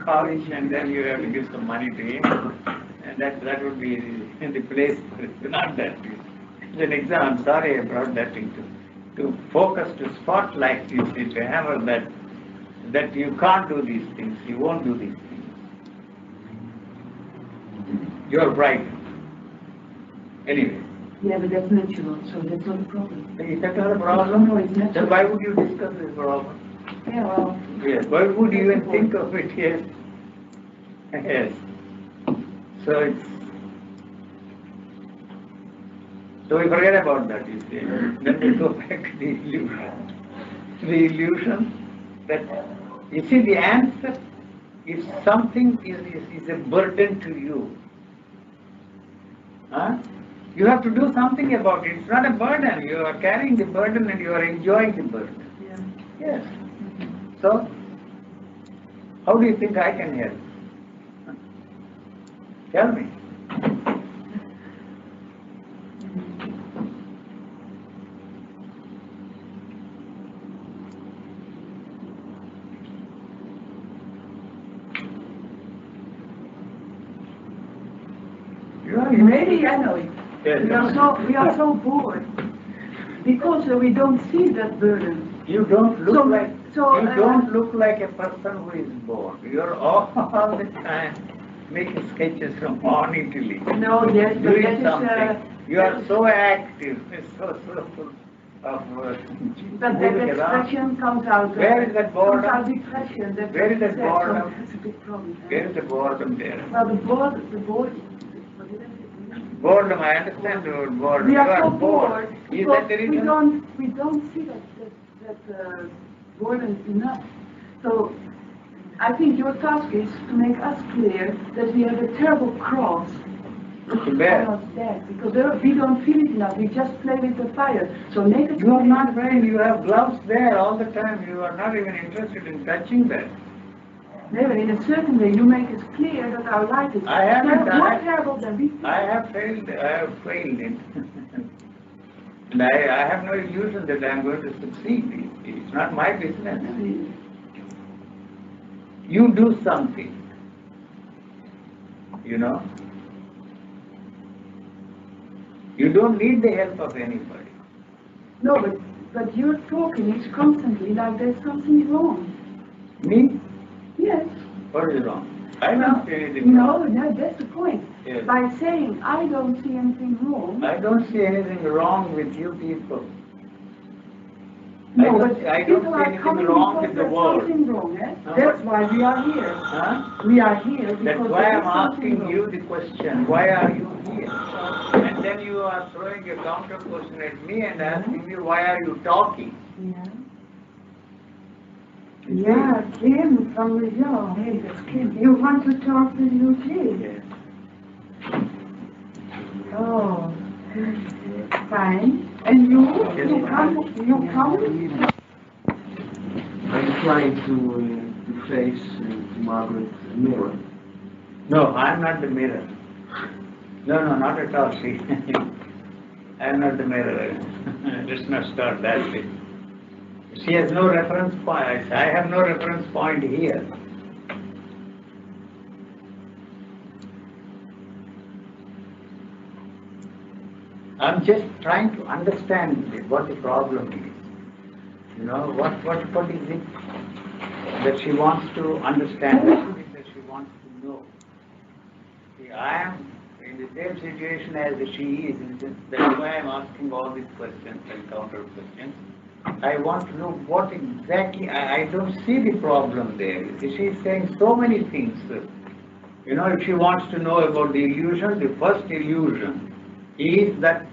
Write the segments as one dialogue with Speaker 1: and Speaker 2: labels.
Speaker 1: college and then you have to give some money to him. And that would be the place for it. Not that. It's an example. I'm sorry I brought that into to focus, to spotlight you, to hammer that you can't do these things, you won't do these things. You're bright. Anyway.
Speaker 2: Yeah, but that's natural, so that's not a problem.
Speaker 1: Is that not a problem?
Speaker 2: No, it's natural.
Speaker 1: Then why would you discuss this problem?
Speaker 2: Yeah, well.
Speaker 1: Yes. Why would you even think of it? Yes. Yes. So we forget about that, you see. Then we go back to the illusion. The illusion that, you see, the answer, if something is a burden to you, you have to do something about it. It's not a burden. You are carrying the burden and you are enjoying the burden.
Speaker 2: Yeah.
Speaker 1: Yes. So, how do you think I can help? Tell me.
Speaker 2: Maybe I know it.
Speaker 1: Yes.
Speaker 2: We are so bored because we don't see that burden.
Speaker 1: You don't look look like a person who is bored. You're all the time making sketches from morning till evening.
Speaker 2: No, yes, but
Speaker 1: doing something. You are so active, so of
Speaker 2: but that expression comes out.
Speaker 1: Where is that boredom?
Speaker 2: Comes out depression.
Speaker 1: Where is that boredom?
Speaker 2: That's a big problem.
Speaker 1: Where is the boredom there?
Speaker 2: Well, the boredom.
Speaker 1: Boredom, I understand the word boredom.
Speaker 2: We are so bored.
Speaker 1: Is that the reason?
Speaker 2: We don't see that boredom is enough. So I think your task is to make us clear that we have a terrible cross.
Speaker 1: To bear.
Speaker 2: Because we don't feel it enough. We just play with the fire. So make it.
Speaker 1: You are not wearing. You have gloves there all the time. You are not even interested in touching that.
Speaker 2: Never, in a certain way, you make it clear that our life is more terrible than we feel.
Speaker 1: I have failed it. And I have no illusion that I am going to succeed. It's not my business. You do something. You know. You don't need the help of anybody.
Speaker 2: No, but your talking is constantly like there's something wrong.
Speaker 1: Me?
Speaker 2: Yes.
Speaker 1: What is wrong? I don't see anything wrong.
Speaker 2: No, that's the point.
Speaker 1: Yes.
Speaker 2: By saying I don't see anything wrong.
Speaker 1: I don't see anything wrong with you people.
Speaker 2: No,
Speaker 1: I don't see anything wrong with the world.
Speaker 2: Something wrong, eh? That's why we are here. We are here because
Speaker 1: that's why I'm asking you the question. Why are you here? And then you are throwing a counter question at me and asking me why are you talking?
Speaker 2: Yeah. Yeah, Kim from the show. Hey, that's Kim. You want to talk with you, Kim?
Speaker 1: Yes.
Speaker 2: Oh, fine. And you come?
Speaker 3: I'm trying to face Margaret mirror.
Speaker 1: No, I'm not the mirror. No, not at all. See, I'm not the mirror. Let's not start that way. She has no reference point. I have no reference point here. I'm just trying to understand what the problem is. You know, what is it that she wants to understand? What is it that she wants to know? See, I am in the same situation as she is. That's why I'm asking all these questions and counter questions. I want to know what exactly, I don't see the problem there. She's saying so many things. You know, if she wants to know about the illusion, the first illusion is that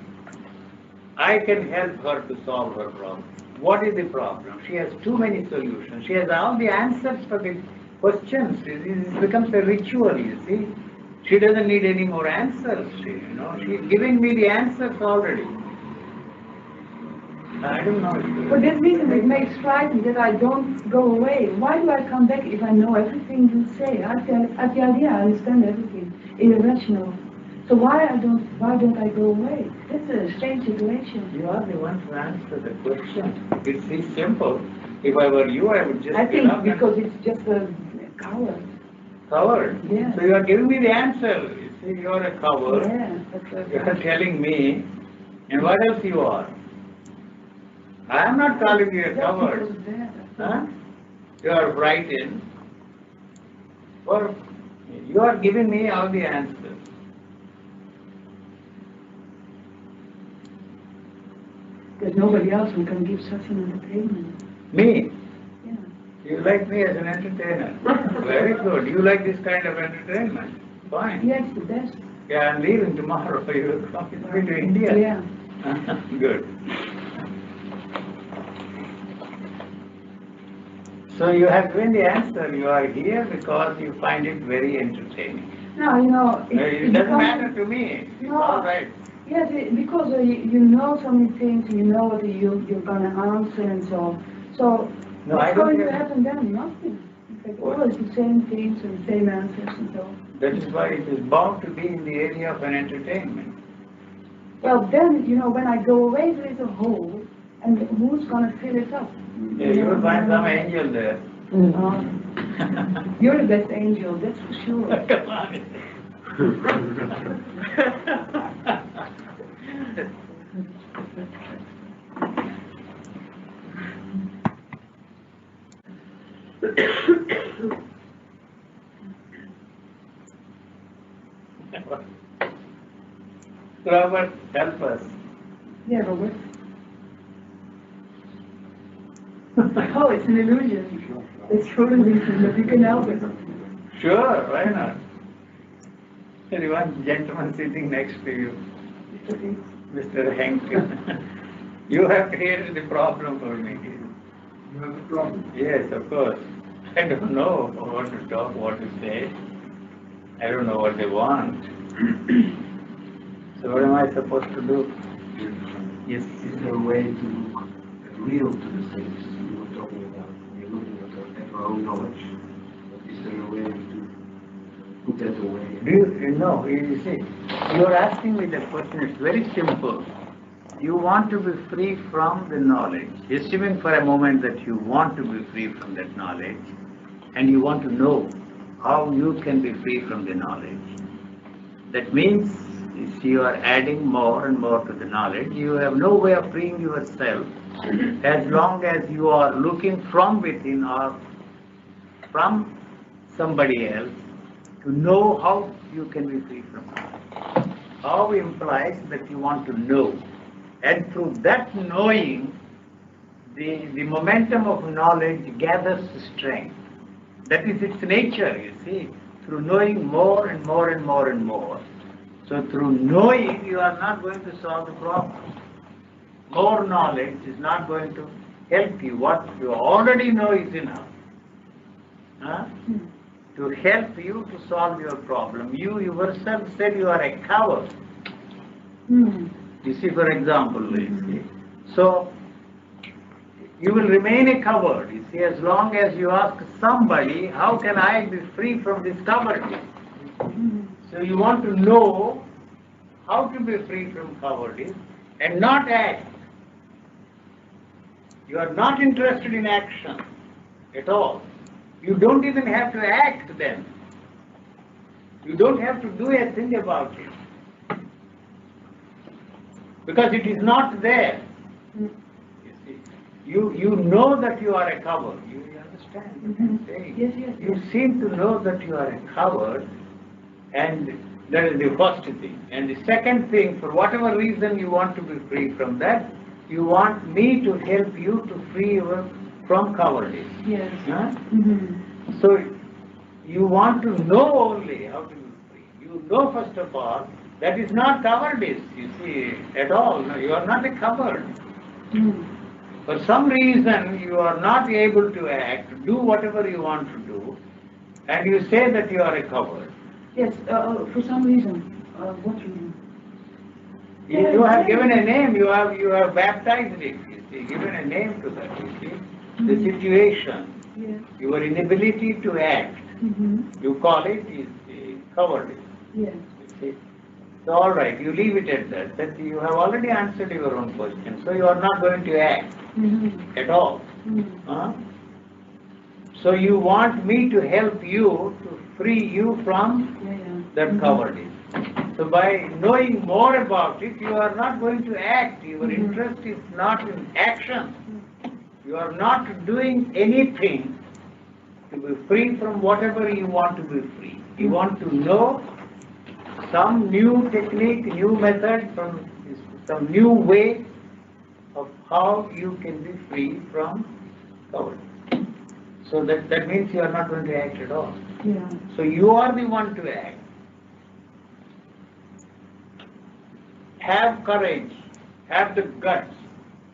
Speaker 1: I can help her to solve her problem. What is the problem? She has too many solutions. She has all the answers for the questions. It becomes a ritual, you see. She doesn't need any more answers. She's giving me the answers already. I don't know.
Speaker 2: For this reason, it may strike me that I don't go away. Why do I come back if I know everything you say? I understand everything. Irrational. So why don't I go away? That's a strange situation.
Speaker 1: You are the one to answer the question. It's simple. If I were you, I would just.
Speaker 2: I think because it's just a coward.
Speaker 1: Covered?
Speaker 2: Yeah.
Speaker 1: So you are giving me the answer. You see, you are a coward.
Speaker 2: Yeah, that's what
Speaker 1: You are telling me, and what else you are? I am not calling you a coward. Huh? You are frightened. Or you are giving me all the answers.
Speaker 2: There's nobody else who can give such an entertainment.
Speaker 1: Me?
Speaker 2: Yeah.
Speaker 1: You like me as an entertainer. Very good. You like this kind of entertainment. Fine.
Speaker 2: Yeah, it's the best.
Speaker 1: Yeah, I'm leaving tomorrow. You will come with me to India.
Speaker 2: Yeah.
Speaker 1: Good. So you have given the answer. You are here because you find it very entertaining.
Speaker 2: No, you know,
Speaker 1: It doesn't matter to me. It's
Speaker 2: No.
Speaker 1: all right.
Speaker 2: Yes, because you know so many things, you know what you're going to answer and so on. So,
Speaker 1: No,
Speaker 2: what's
Speaker 1: I don't
Speaker 2: going to
Speaker 1: get-
Speaker 2: happen then? Nothing. It's like
Speaker 1: What?
Speaker 2: always the same things and the same answers and so on.
Speaker 1: That is why it is bound to be in the area of an entertainment.
Speaker 2: Well, then, you know, when I go away, there is a hole, and who's going to fill it up?
Speaker 1: Yeah, you will find some angel there.
Speaker 2: You're the best angel, that's for sure.
Speaker 1: Come on. Robert, help us.
Speaker 2: Yeah, Robert. Oh, it's an illusion. It's true illusion, but you can help it.
Speaker 1: Sure, why not? There is one gentleman sitting next to you, Mr. Henk. You have created the problem for me.
Speaker 3: You have a problem.
Speaker 1: Yes, of course. I don't know what to talk, what to say. I don't know what they want. So what am I supposed to do? Yes.
Speaker 3: Is there a way to look real to the things you were talking about? You're looking at our own knowledge. Is there a way to put that away?
Speaker 1: Do you know, you see, you are asking me that question, it's very simple. You want to be free from the knowledge. Assuming for a moment that you want to be free from that knowledge, and you want to know how you can be free from the knowledge. That means if you are adding more and more to the knowledge, you have no way of freeing yourself as long as you are looking from within or from somebody else to know how you can be free from knowledge. How implies that you want to know. And through that knowing, the momentum of knowledge gathers strength. That is its nature, you see, through knowing more and more and more and more. So through knowing, you are not going to solve the problem. More knowledge is not going to help you. What you already know is enough to help you to solve your problem. You yourself said you are a coward. You see, for example, you see. So, you will remain a coward, you see, as long as you ask somebody, how can I be free from this cowardice? So you want to know how to be free from cowardice and not act. You are not interested in action at all. You don't even have to act then. You don't have to do a thing about it. Because it is not there. You know that you are a coward. You understand what I'm saying?
Speaker 2: Yes, yes,
Speaker 1: You
Speaker 2: yes.
Speaker 1: seem to know that you are a coward, and that is the first thing. And the second thing, for whatever reason you want to be free from that, you want me to help you to free you from cowardice.
Speaker 2: Yes.
Speaker 1: Huh?
Speaker 2: Mm-hmm.
Speaker 1: So you want to know only how to be free. You know first of all that is not cowardice, you see, at all. No, you are not a coward. For some reason you are not able to act, do whatever you want to do, and you say that you are a coward.
Speaker 2: Yes, for some reason. What do you mean?
Speaker 1: You have given a name, you have baptized it, you see, given a name to that, you see. The situation,
Speaker 2: Yes.
Speaker 1: your inability to act, you call it is cowardice.
Speaker 2: Yes.
Speaker 1: You see. So all right, you leave it at that, that you have already answered your own question, so you are not going to act at all. Huh? So you want me to help you to free you from
Speaker 2: Yeah.
Speaker 1: that cowardice. So by knowing more about it, you are not going to act. Your interest is not in action. You are not doing anything to be free from whatever you want to be free. You want to know some new technique, new method, some new way of how you can be free from cowardice. So that means you are not going to act at all.
Speaker 2: Yeah.
Speaker 1: So you are the one to act. Have courage, have the guts.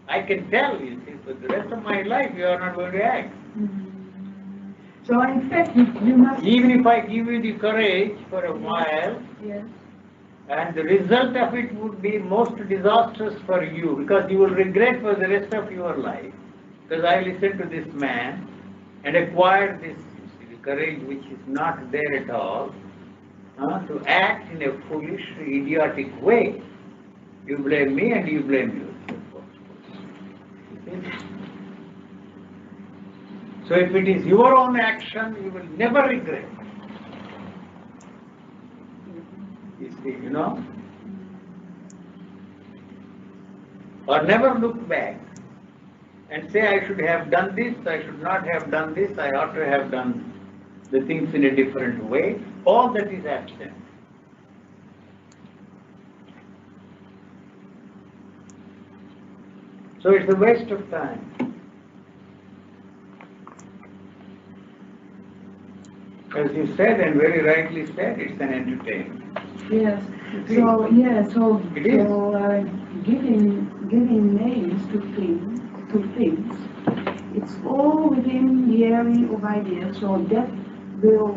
Speaker 1: I can tell you, see, for the rest of my life you are not going to act.
Speaker 2: So in fact, you must.
Speaker 1: Even if I give you the courage for a while,
Speaker 2: Yes.
Speaker 1: and the result of it would be most disastrous for you, because you will regret for the rest of your life, because I listened to this man and acquired this courage which is not there at all, to act in a foolish, idiotic way. You blame me and you blame yourself. You see? So if it is your own action, you will never regret. You see, you know? Or never look back and say, I should have done this, I should not have done this, I ought to have done the things in a different way. All that is absent. So it's a waste of time. As you said, and very rightly said, it's an entertainment.
Speaker 2: Yes. So
Speaker 1: It is.
Speaker 2: Giving names to things, it's all within the area of ideas. So that will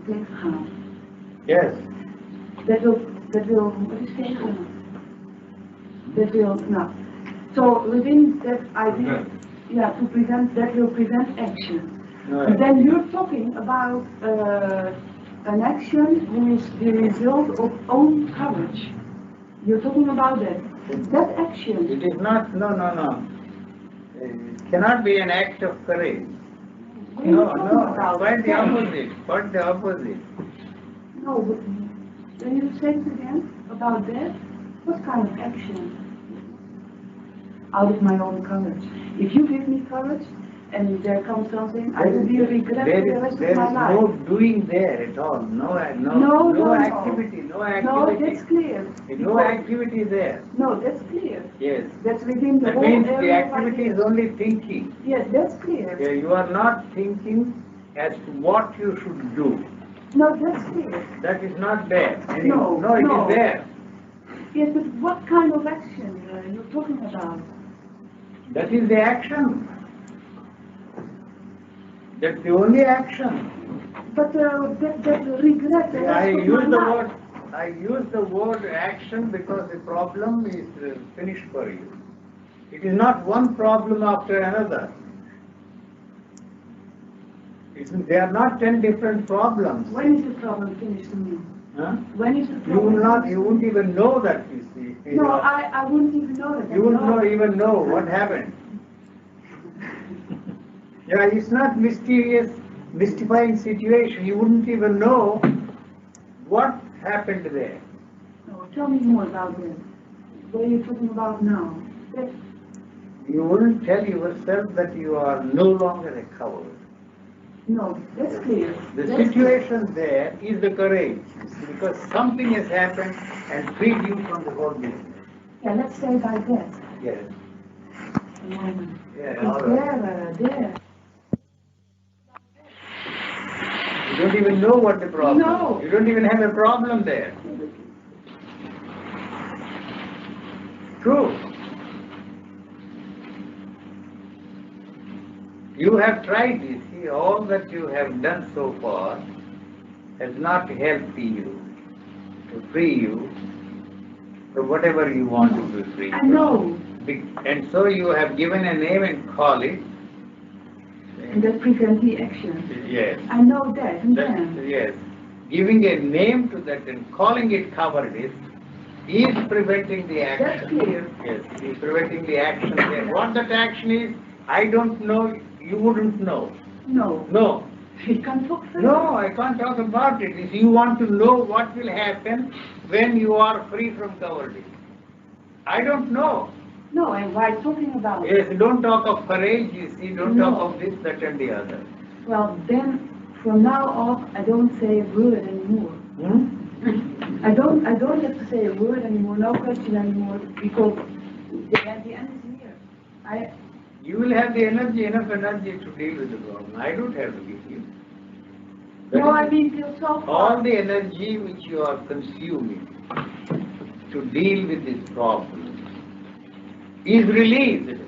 Speaker 2: take harm.
Speaker 1: Yes.
Speaker 2: That will what is that? That will no. So within that idea, to prevent that will prevent action.
Speaker 1: Right.
Speaker 2: And then you're talking about an action who is the result of own courage. You're talking about that. That action.
Speaker 1: It is not, no. It cannot be an act of courage.
Speaker 2: What are you
Speaker 1: No,
Speaker 2: talking about?
Speaker 1: quite the opposite. Quite the opposite.
Speaker 2: No, but can you say it again about that? What kind of action? Out of my own courage. If you give me courage and there comes something, I will be regret for the rest
Speaker 1: There
Speaker 2: of my
Speaker 1: is
Speaker 2: life.
Speaker 1: no doing there at all. No activity. No
Speaker 2: No, that's clear.
Speaker 1: No activity there.
Speaker 2: No, that's clear.
Speaker 1: Yes.
Speaker 2: That's within the
Speaker 1: That
Speaker 2: whole
Speaker 1: means the
Speaker 2: area of
Speaker 1: activity is
Speaker 2: ideas.
Speaker 1: only thinking.
Speaker 2: Yes, that's clear.
Speaker 1: Yeah, you are not thinking as to what you should do.
Speaker 2: No, that's clear.
Speaker 1: That is not there.
Speaker 2: No,
Speaker 1: it
Speaker 2: no.
Speaker 1: is there.
Speaker 2: Yes, but what kind of action you're talking about?
Speaker 1: That is the action. That's the only action.
Speaker 2: But that regret.
Speaker 1: I use the word action because the problem is finished for you. It is not one problem after another. They are not 10 different problems.
Speaker 2: When is the problem finished to me?
Speaker 1: Huh?
Speaker 2: When is the problem?
Speaker 1: You won't even know that, you see.
Speaker 2: No, I wouldn't even know that.
Speaker 1: You won't even know what happened. Yeah, it's not mysterious, mystifying situation. You wouldn't even know what happened there.
Speaker 2: No, tell me more about that. What are you talking about now?
Speaker 1: You wouldn't tell yourself that you are no longer a coward.
Speaker 2: No, that's clear.
Speaker 1: The situation there is the courage, because something has happened and freed you from the whole business.
Speaker 2: Yeah, let's say by that.
Speaker 1: Yes. Yeah,
Speaker 2: It's
Speaker 1: all right.
Speaker 2: there.
Speaker 1: You don't even know what the problem
Speaker 2: No.
Speaker 1: is. You don't even have a problem there. True. You have tried this. See, all that you have done so far has not helped you to free you from whatever you want to be free
Speaker 2: I
Speaker 1: from.
Speaker 2: know.
Speaker 1: And so you have given a name and call it.
Speaker 2: And that prevents the action.
Speaker 1: Yes.
Speaker 2: I know that. And then.
Speaker 1: Yes. Giving a name to that and calling it cowardice is preventing the action.
Speaker 2: That's clear.
Speaker 1: Yes, it is preventing the action there. What that action is I don't know, you wouldn't know.
Speaker 2: No.
Speaker 1: No.
Speaker 2: You can talk first.
Speaker 1: No, I can't talk about it. If you want to know what will happen when you are free from cowardice. I don't know.
Speaker 2: No, and why talking about it?
Speaker 1: Yes, don't talk of courage, you see, don't
Speaker 2: No.
Speaker 1: talk of this, that and the other.
Speaker 2: Well, then, from now on, I don't say a word anymore.
Speaker 1: Hmm?
Speaker 2: I don't have to say a word anymore, no question anymore, because the end is here.
Speaker 1: You will have the energy, enough energy to deal with the problem. I don't have to give you.
Speaker 2: No, I mean till so far.
Speaker 1: All the energy which you are consuming to deal with this problem is released.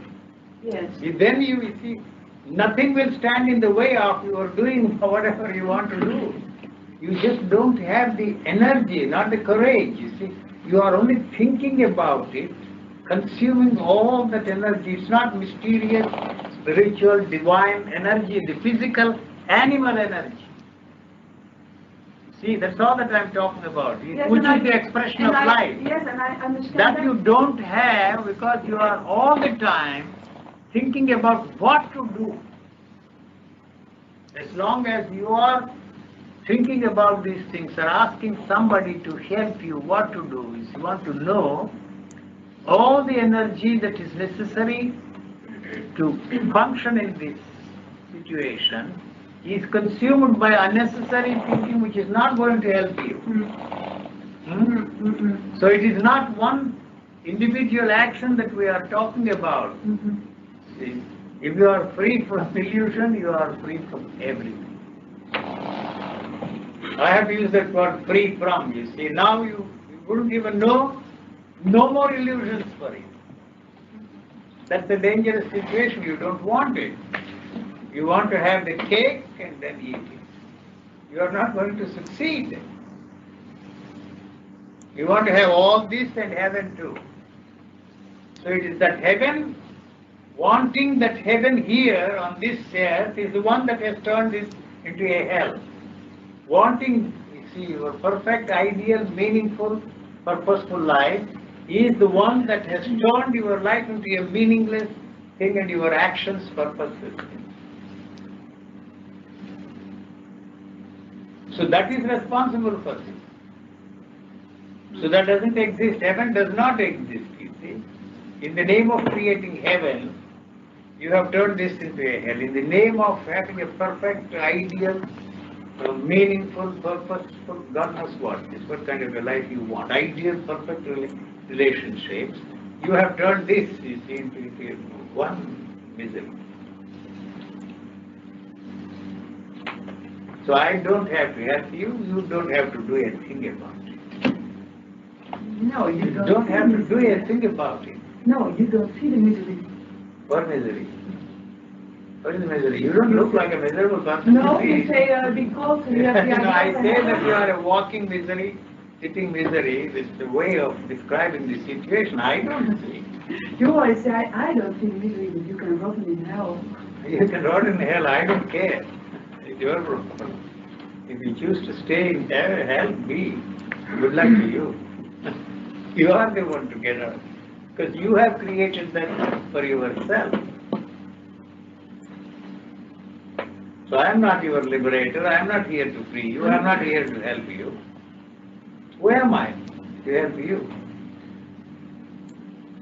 Speaker 2: Yes.
Speaker 1: Then you will see, nothing will stand in the way of your doing whatever you want to do. You just don't have the energy, not the courage, you see. You are only thinking about it, consuming all that energy. It's not mysterious, spiritual, divine energy, the physical, animal energy. See, that's all that I'm talking about,
Speaker 2: Yes,
Speaker 1: which is the expression of life.
Speaker 2: Yes, and I understand
Speaker 1: That you don't have because you are all the time thinking about what to do. As long as you are thinking about these things or asking somebody to help you what to do, is you want to know all the energy that is necessary to function in this situation is consumed by unnecessary thinking which is not going to help you. So it is not one individual action that we are talking about. See, if you are free from illusion, you are free from everything. I have used that word free from, you see. Now you wouldn't even know, no more illusions for you. That's a dangerous situation, you don't want it. You want to have the cake and then eat it. You are not going to succeed. You want to have all this and heaven too. So it is that heaven, wanting that heaven here on this earth is the one that has turned this into a hell. Wanting, you see, your perfect, ideal, meaningful, purposeful life is the one that has turned your life into a meaningless thing and your actions purposeless. So that is responsible for this. So that doesn't exist. Heaven does not exist, you see. In the name of creating heaven, you have turned this into a hell. In the name of having a perfect, ideal, meaningful, purposeful, God knows what. This is what kind of a life you want. Ideal, perfect relationships. You have turned this, you see, into one misery. So I don't have to help you, you don't have to do a thing about it.
Speaker 2: No, you
Speaker 1: don't have to do a thing about it.
Speaker 2: No, you don't see the misery.
Speaker 1: What misery? What is misery? You don't look like a miserable person.
Speaker 2: No, you say because you have the idea.
Speaker 1: No, I say that you are a walking misery, sitting misery. This is the way of describing the situation. I don't see.
Speaker 2: You always say, I don't see misery, but you can rot in hell.
Speaker 1: You can rot in hell, I don't care. It's your problem. If you choose to stay in hell, be. Good luck to you. You are the one to get out. Because you have created that for yourself. So I am not your liberator, I am not here to free you, I am not here to help you. Who am I to help you?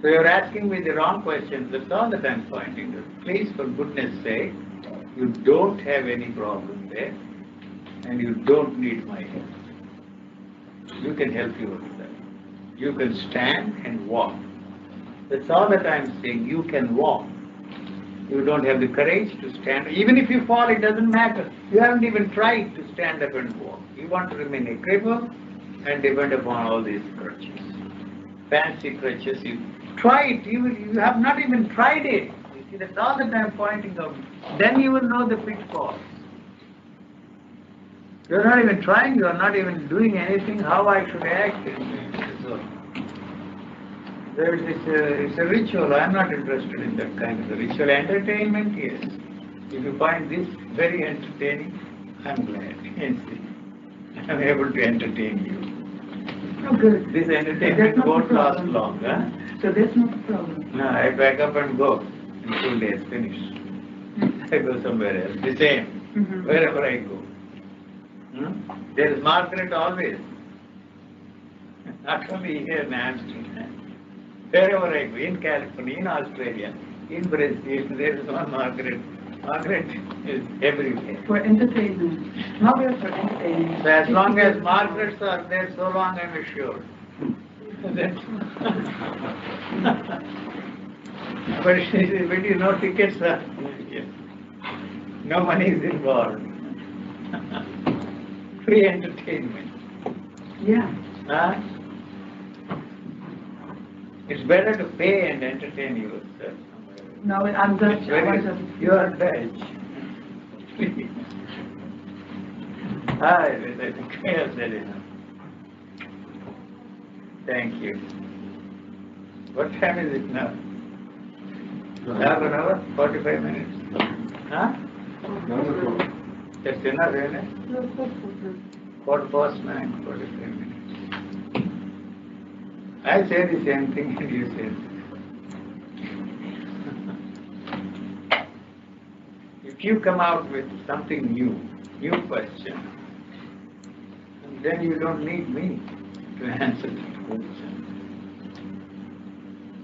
Speaker 1: So you are asking me the wrong questions, that's all that I am pointing to. Please, for goodness sake, you don't have any problem there and you don't need my help. You can help yourself. You can stand and walk. That's all that I am saying, you can walk. You don't have the courage to stand. Even if you fall, it doesn't matter. You haven't even tried to stand up and walk. You want to remain a cripple and depend upon all these crutches. Fancy crutches. You try it. You have not even tried it. You see, that's all that I am pointing out. Then you will know the pitfalls. You are not even trying. You are not even doing anything. How I should act. It's a ritual. I am not interested in that kind of a ritual. Entertainment, yes. If you find this very entertaining, I am glad. I am able to entertain you.
Speaker 2: Oh, good.
Speaker 1: This entertainment won't last long. Huh?
Speaker 2: So that's not a problem.
Speaker 1: No, I back up and go. in 2 days, finished. I go somewhere else, the same, wherever I go. There is Margaret always. Not only here in Amsterdam. Wherever I go, in California, in Australia, in Brazil, there is one Margaret. Margaret is everywhere.
Speaker 2: For entertainment. Margaret for entertainment.
Speaker 1: So as long as Margarets are there, so long I'm assured. But when you know tickets are, no money is involved. Free entertainment.
Speaker 2: Yeah.
Speaker 1: Huh? It's better to pay and entertain yourself.
Speaker 2: No, I'm Dutch.
Speaker 1: You are Dutch. I think I have said enough. Thank you. What time is it now? Half an hour? 45 minutes? Huh? That's enough, isn't it? 9:15, 45 minutes. I say the same thing and you say if you come out with something new question, then you don't need me to answer that question.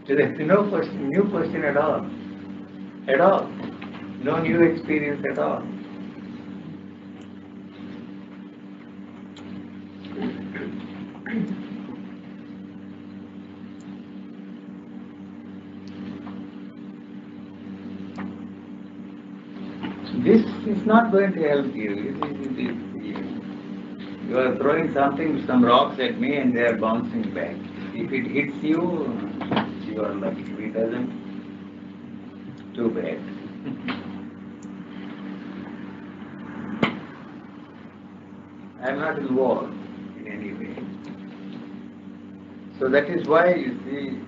Speaker 1: So there's no question, new question at all. At all. No new experience at all. This is not going to help you. You are throwing some rocks at me and they are bouncing back. If it hits you, you are lucky. If it doesn't, too bad. I am not involved in any way. So that is why, you see,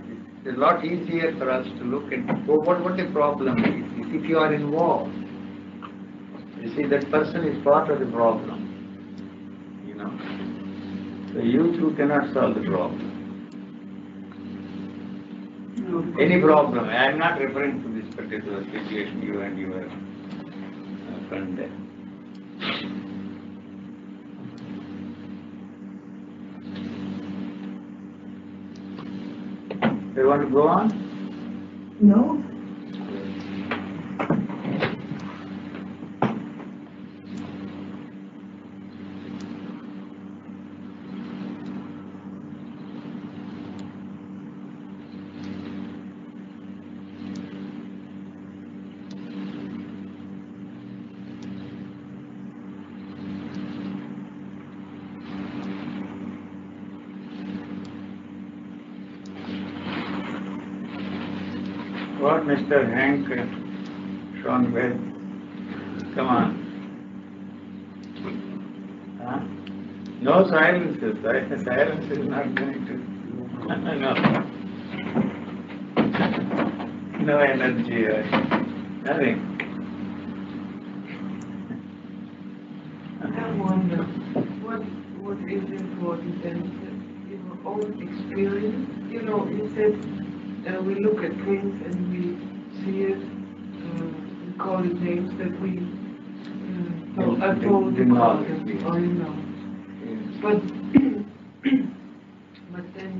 Speaker 1: it's a lot easier for us to look at what the problem is if you are involved. You see, that person is part of the problem, you know. So you two cannot solve the problem. Any problem. I am not referring to this particular situation, you and your friend there. Do you want to go on?
Speaker 2: No.
Speaker 1: What, Mr. Hank Schoenberg? Come on. Huh? No silences. Silence is not going to. No. No energy. Nothing.
Speaker 4: I wonder what is important and your own experience. You know, you said we look at things and we see it, we call it names that we are told to call them, or you know. But then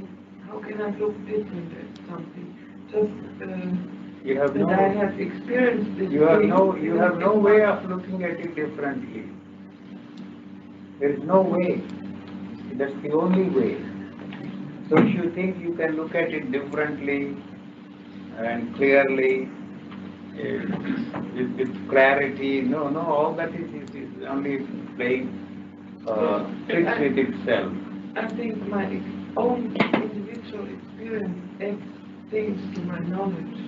Speaker 4: how can I look different at something? Just
Speaker 1: You have
Speaker 4: that I have experienced this.
Speaker 1: You have no way of looking at it differently. There is no way. That's the only way. So if you think you can look at it differently and clearly, with clarity, no, all that is only playing tricks with itself.
Speaker 4: I think my own individual experience adds things to my knowledge.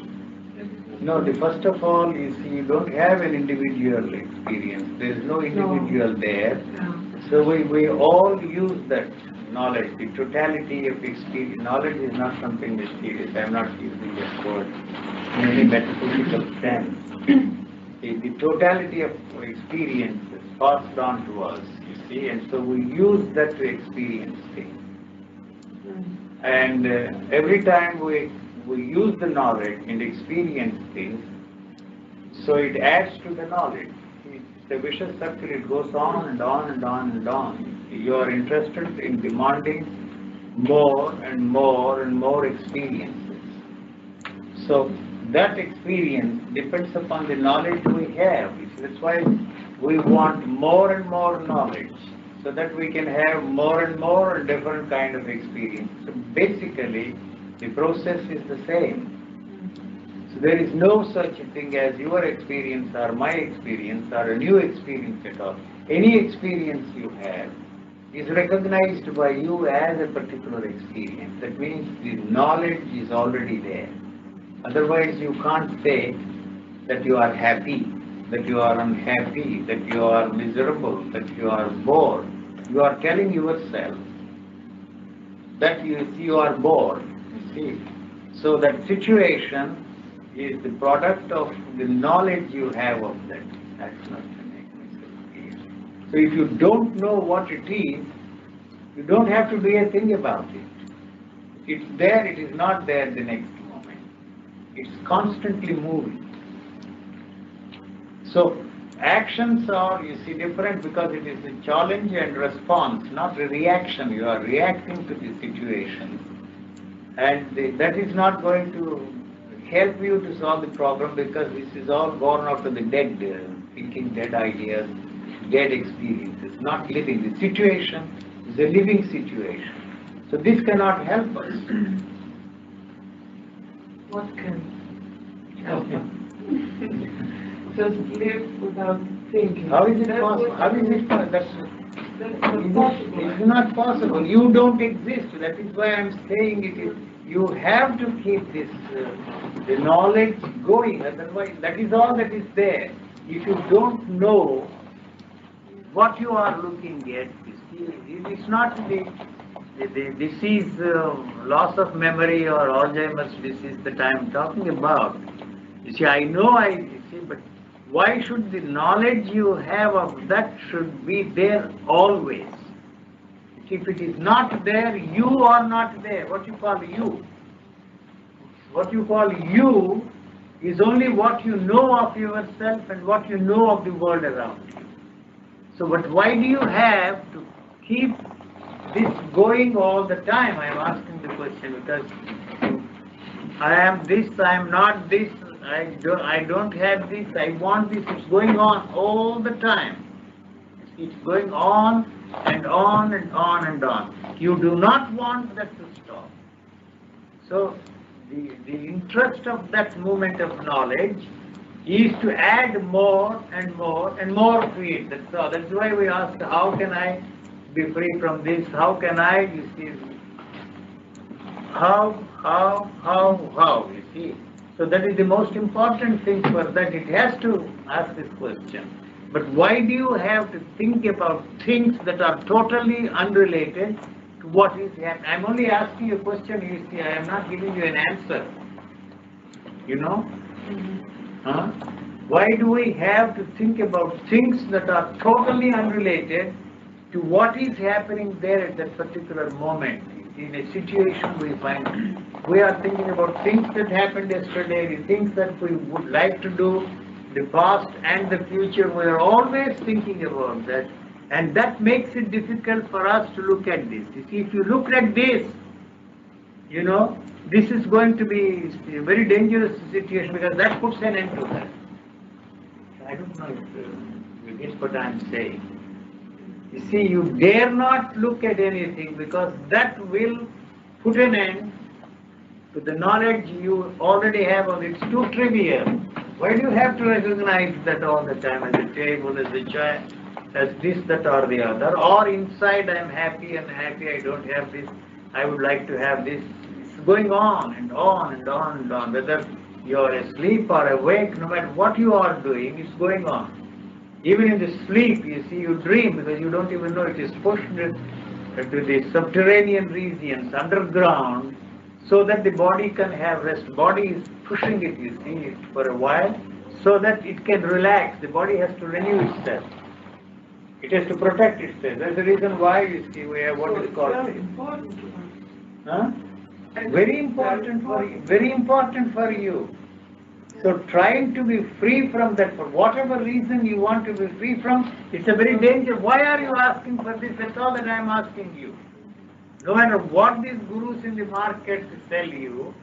Speaker 1: No, first of all, you see, you don't have an individual experience. There is no individual there.
Speaker 4: Yeah.
Speaker 1: So we all use that knowledge, the totality of experience. Knowledge is not something mysterious. I am not using that word in any metaphysical sense. The totality of experience is passed on to us, you see, and so we use that to experience things. And every time we we use the knowledge and experience things, so it adds to the knowledge. It's a vicious circle, it goes on and on and on and on. You are interested in demanding more and more and more experiences. So that experience depends upon the knowledge we have. That's why we want more and more knowledge, so that we can have more and more different kind of experience. So basically, the process is the same. So there is no such a thing as your experience or my experience or a new experience at all. Any experience you have is recognized by you as a particular experience. That means the knowledge is already there. Otherwise, you can't say that you are happy, that you are unhappy, that you are miserable, that you are bored. You are telling yourself that you are bored. You see, so that situation is the product of the knowledge you have of that. That's not to make myself clear. So if you don't know what it is, you don't have to do a thing about it. It's there, it is not there the next moment. It's constantly moving. So actions are, you see, different because it is a challenge and response, not a reaction. You are reacting to the situation. And that is not going to help you to solve the problem, because this is all born out of the dead thinking, dead ideas, dead experiences, not living. The situation is a living situation. So this cannot help us.
Speaker 4: What can help us? Just live without thinking.
Speaker 1: How is it possible? How is it possible?
Speaker 4: That's not possible.
Speaker 1: It's not possible. You don't exist. That is why I'm saying it is. You have to keep this the knowledge going. Otherwise, that is all that is there. If you don't know what you are looking at, you see, it's not the disease, loss of memory or Alzheimer's disease that I am talking about. You see, but why should the knowledge you have of that should be there always? If it is not there, you are not there. What you call you? What you call you is only what you know of yourself and what you know of the world around you. So, but why do you have to keep this going all the time? I am asking the question because I am this, I am not this, I don't have this, I want this. It's going on all the time. It's going on and on and on and on. You do not want that to stop. So the interest of that movement of knowledge is to add more and more and more to it. That's all. That's why we ask, how can I be free from this? How can I, you see, how, you see. So that is the most important thing for that. It has to ask this question. But why do you have to think about things that are totally unrelated to what is happening? I'm only asking you a question, you see, I am not giving you an answer. You know? Huh? Why do we have to think about things that are totally unrelated to what is happening there at that particular moment? In a situation we find, we are thinking about things that happened yesterday, the things that we would like to do, the past and the future. We are always thinking about that, and that makes it difficult for us to look at this. You see, if you look at this, you know, this is going to be a very dangerous situation, because that puts an end to that. I don't know if you get what I am saying. You see, you dare not look at anything, because that will put an end to the knowledge you already have of it. It's too trivial. Why do you have to recognize that all the time, as a table, as a chair, as this, that or the other? Or inside I am happy and happy, I don't have this, I would like to have this. It's going on and on and on and on. Whether you are asleep or awake, no matter what you are doing, it's going on. Even in the sleep, you see, you dream, because you don't even know it is pushed to the subterranean regions, underground, so that the body can have rest. Body is pushing it, you see, for a while, so that it can relax. The body has to renew itself. It has to protect itself. That's the reason why, you see, we have what is called...
Speaker 4: It's very important to us.
Speaker 1: Huh? Very important for you. Very important for you. So trying to be free from that, for whatever reason you want to be free from, it's a very dangerous. Why are you asking for this? That's all that I am asking you. No matter what these gurus in the market tell you,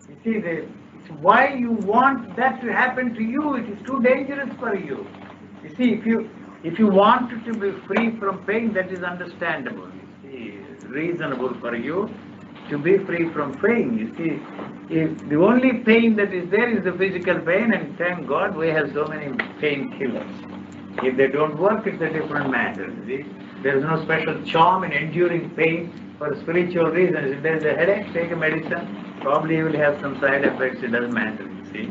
Speaker 1: you see, it's why you want that to happen to you. It is too dangerous for you. You see, if you want to be free from pain, that is understandable. You see, it's reasonable for you to be free from pain. You see, if the only pain that is there is the physical pain, and thank God we have so many painkillers. If they don't work, it's a different matter. You see, there is no special charm in enduring pain for spiritual reasons. If there is a headache, take a medicine. Probably you will have some side effects. It doesn't matter. You see,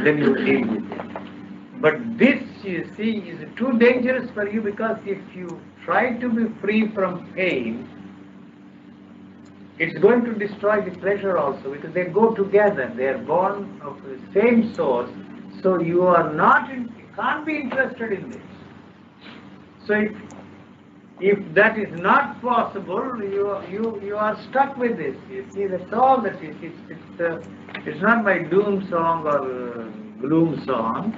Speaker 1: then you deal with it. But this, you see, is too dangerous for you, because if you try to be free from pain, it's going to destroy the pleasure also, because they go together. They are born of the same source. So you are not, you can't be interested in this. So if that is not possible, you are stuck with this. You see, that's all that is. It's not my doom song or gloom song.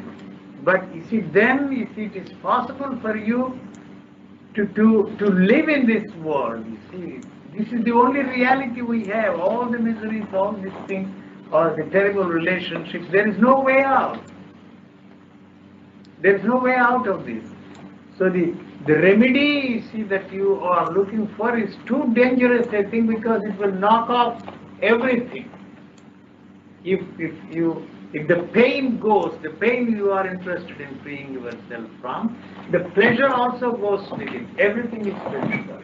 Speaker 1: But you see, then you see, it is possible for you to live in this world. You see, this is the only reality we have. All the miseries, all these things, or the terrible relationships. There is no way out. There is no way out of this. So the remedy, you see, that you are looking for is too dangerous, I think, because it will knock off everything. If the pain goes, the pain you are interested in freeing yourself from, the pleasure also goes with it. Everything is pleasure.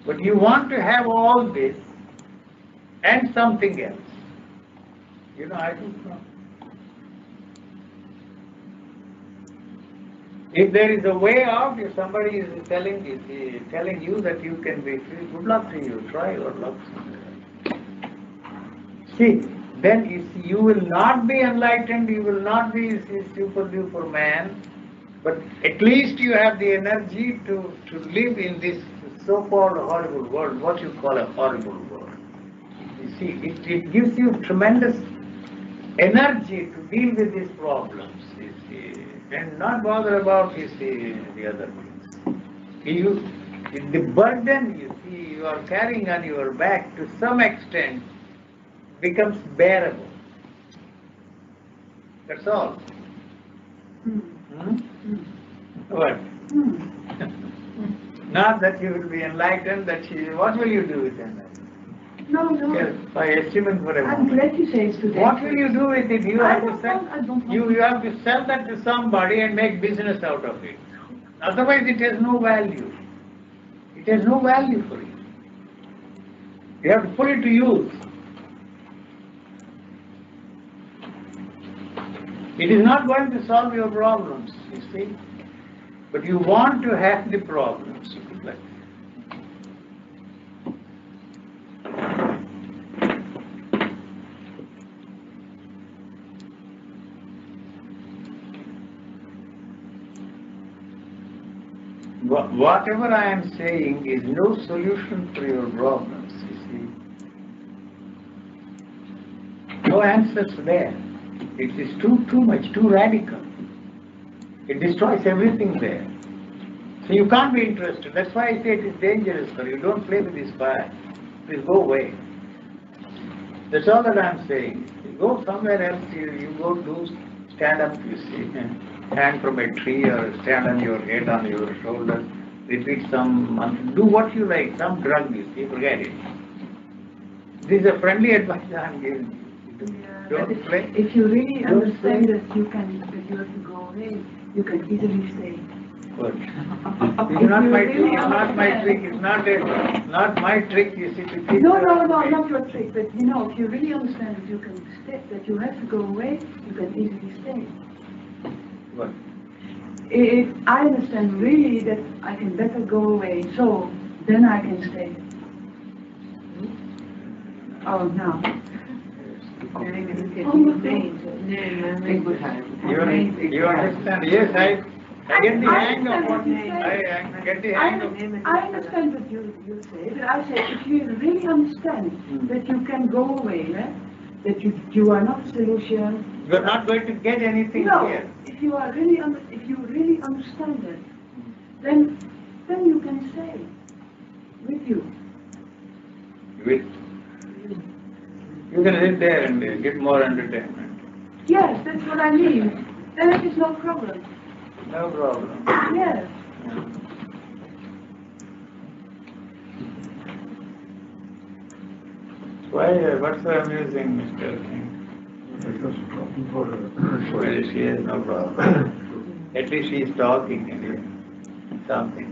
Speaker 1: But you want to have all this and something else. You know, I don't know. If there is a way out, if somebody is telling you that you can be free, good luck to you. Try your luck. See, then you will not be enlightened, you will not be super duper man, but at least you have the energy to live in this so-called horrible world, what you call a horrible world. You see, it gives you tremendous energy to deal with these problems, you see, and not bother about, you see, the other things. The burden, you see, you are carrying on your back to some extent becomes bearable. That's all. What? Not that you will be enlightened, what will you do with enlightenment?
Speaker 2: No.
Speaker 1: Yes, by estimate for a
Speaker 2: I'm
Speaker 1: moment.
Speaker 2: glad you say it's today.
Speaker 1: What will you do with it? You have to sell.
Speaker 2: I don't want
Speaker 1: You have to sell that to somebody and make business out of it. Otherwise, it has no value. It has no value for you. You have to put it to use. It is not going to solve your problems, you see. But you want to have the problems. Whatever I am saying is no solution for your problems, you see. No answers there. It is too much, too radical. It destroys everything there. So you can't be interested. That's why I say it is dangerous for you. Don't play with this fire. Please go away. That's all that I'm saying. You go somewhere else, you go stand up, you see, and hang from a tree or stand on your head, on your shoulder, repeat some, do what you like, some drug, you see, forget it. This is a friendly advice I'm giving you. Don't play.
Speaker 2: If you really understand that you have to go away, you can easily stay.
Speaker 1: Good. It's not my trick. It's not my trick. It's not my trick. You see, to keep.
Speaker 2: No, not your trick. But you know, if you really understand that you can stay, that you have to go away, you can easily stay.
Speaker 1: What?
Speaker 2: If I understand really that I can better go away, so then I can stay. Oh, now.
Speaker 1: You understand? Yes, I get the hang of
Speaker 2: understand
Speaker 1: what
Speaker 2: what you say.
Speaker 1: I get the hang of.
Speaker 2: I understand what you say, but I say if you really understand that you can go away, that you are not a solution.
Speaker 1: You're not going to get anything
Speaker 2: No,
Speaker 1: here.
Speaker 2: if you really understand it, then you can stay with you.
Speaker 1: You can sit there and get more entertainment.
Speaker 2: Yes, that's what I mean. Then it is no problem.
Speaker 1: No problem.
Speaker 2: Yes.
Speaker 1: Why? What's so amusing, Mr. King?
Speaker 3: Because talking for
Speaker 1: Well, she has no problem. At least she is talking anyway. Something.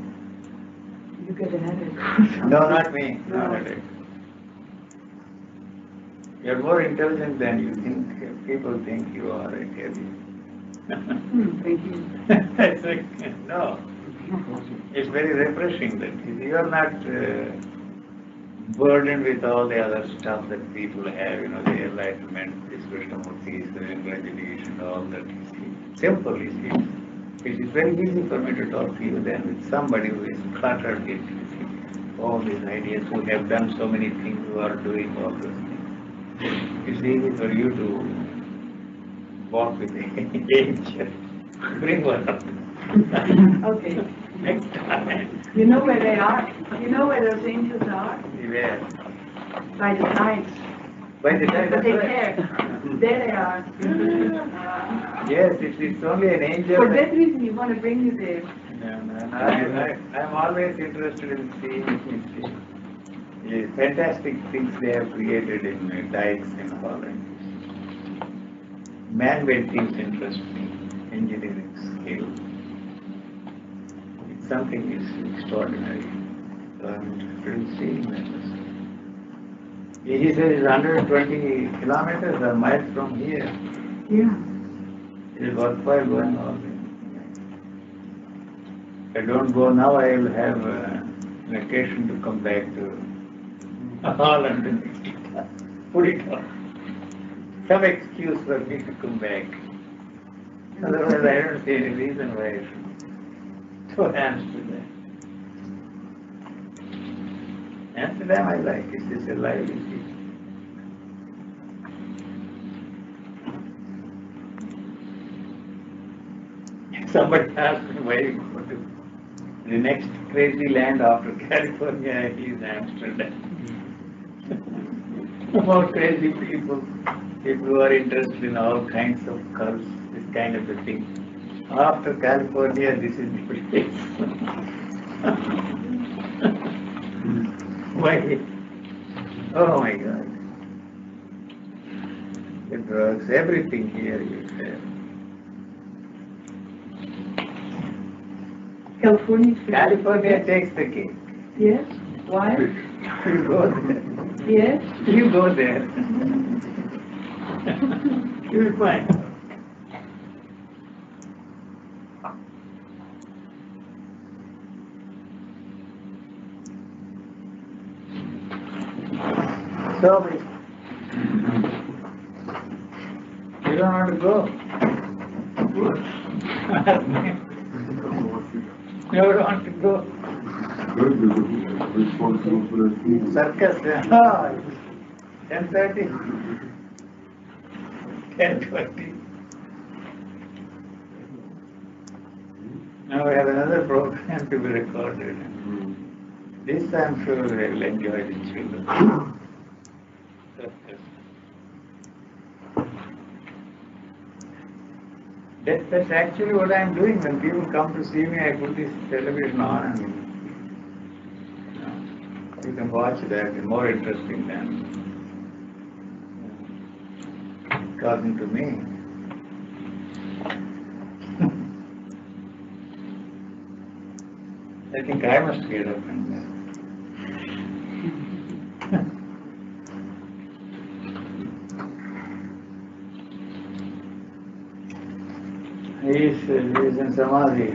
Speaker 2: You get a headache.
Speaker 1: No, not me. Not headache. You're more intelligent than you think. People think you are, I tell you.
Speaker 2: Thank you.
Speaker 1: It's like, no. It's very refreshing that you are not burdened with all the other stuff that people have, the enlightenment, this krishnamurti, the imagination, all that. You see. Simple, you see. It is very easy for me to talk to you than with somebody who is cluttered with all these ideas, who have done so many things, who are doing all those things. It's easy for you to walk with the angel. Bring one up.
Speaker 2: Okay.
Speaker 1: Next time.
Speaker 2: You know where they are? You know where those angels are?
Speaker 1: Where?
Speaker 2: By the tides.
Speaker 1: By the time.
Speaker 2: But they care. There they are.
Speaker 1: Yes, it's only an angel.
Speaker 2: For that reason, we want to bring you there.
Speaker 1: I'm always interested in seeing the fantastic things they have created in dikes in Holland. Man-made things interest me, engineering skill. It's something is extraordinary. So I'm interested in seeing that. He says it's 120 kilometers or miles from here.
Speaker 2: Yeah.
Speaker 1: It is worthwhile going all the way. If I don't go now, I will have an occasion to come back to Holland and put it on. Some excuse for me to come back. Otherwise, I don't see any reason why I should to Amsterdam. Amsterdam I like. It's just a lively city. Somebody asked me why you go to the next crazy land after California is Amsterdam. More crazy people who are interested in all kinds of cults, this kind of a thing. After California, this is the place. Why? Oh my God. The drugs, everything here you have. California takes the cake.
Speaker 2: Yes. Why?
Speaker 1: You go there.
Speaker 2: Yes.
Speaker 1: You go there. You will find. So, you don't want to go. You don't want to go. Circus, 10:30, 10:20. Now we have another program to be recorded. This I'm sure they will enjoy the children. Circus. That's actually what I'm doing. When people come to see me, I put this television on and you can watch that. It's more interesting than talking to me. I think I must get up and He's in Samadhi.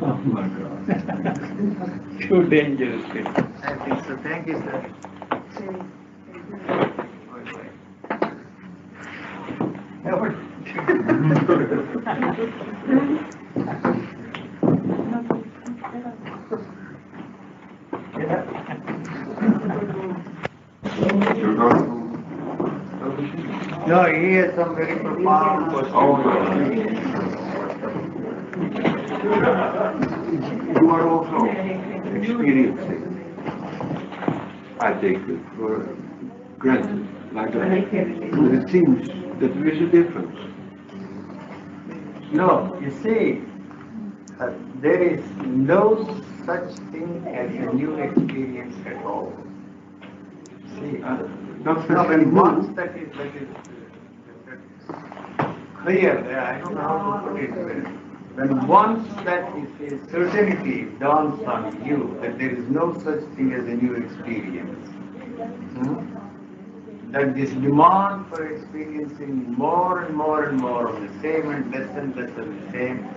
Speaker 3: Oh my God.
Speaker 1: Too dangerous. I think so. Thank you, sir. Bye-bye. No, he has some very profound questions.
Speaker 3: You are also experiencing. I take it for granted, like that. But it seems that there is a difference.
Speaker 1: No, you see, there is no such thing as a new experience at all. See,
Speaker 3: Not
Speaker 1: no,
Speaker 3: very
Speaker 1: when once
Speaker 3: good.
Speaker 1: that is clear, I don't know how to put it. When once that is a certainty dawns on you that there is no such thing as a new experience, that this demand for experiencing more and more and more of the same and less of the same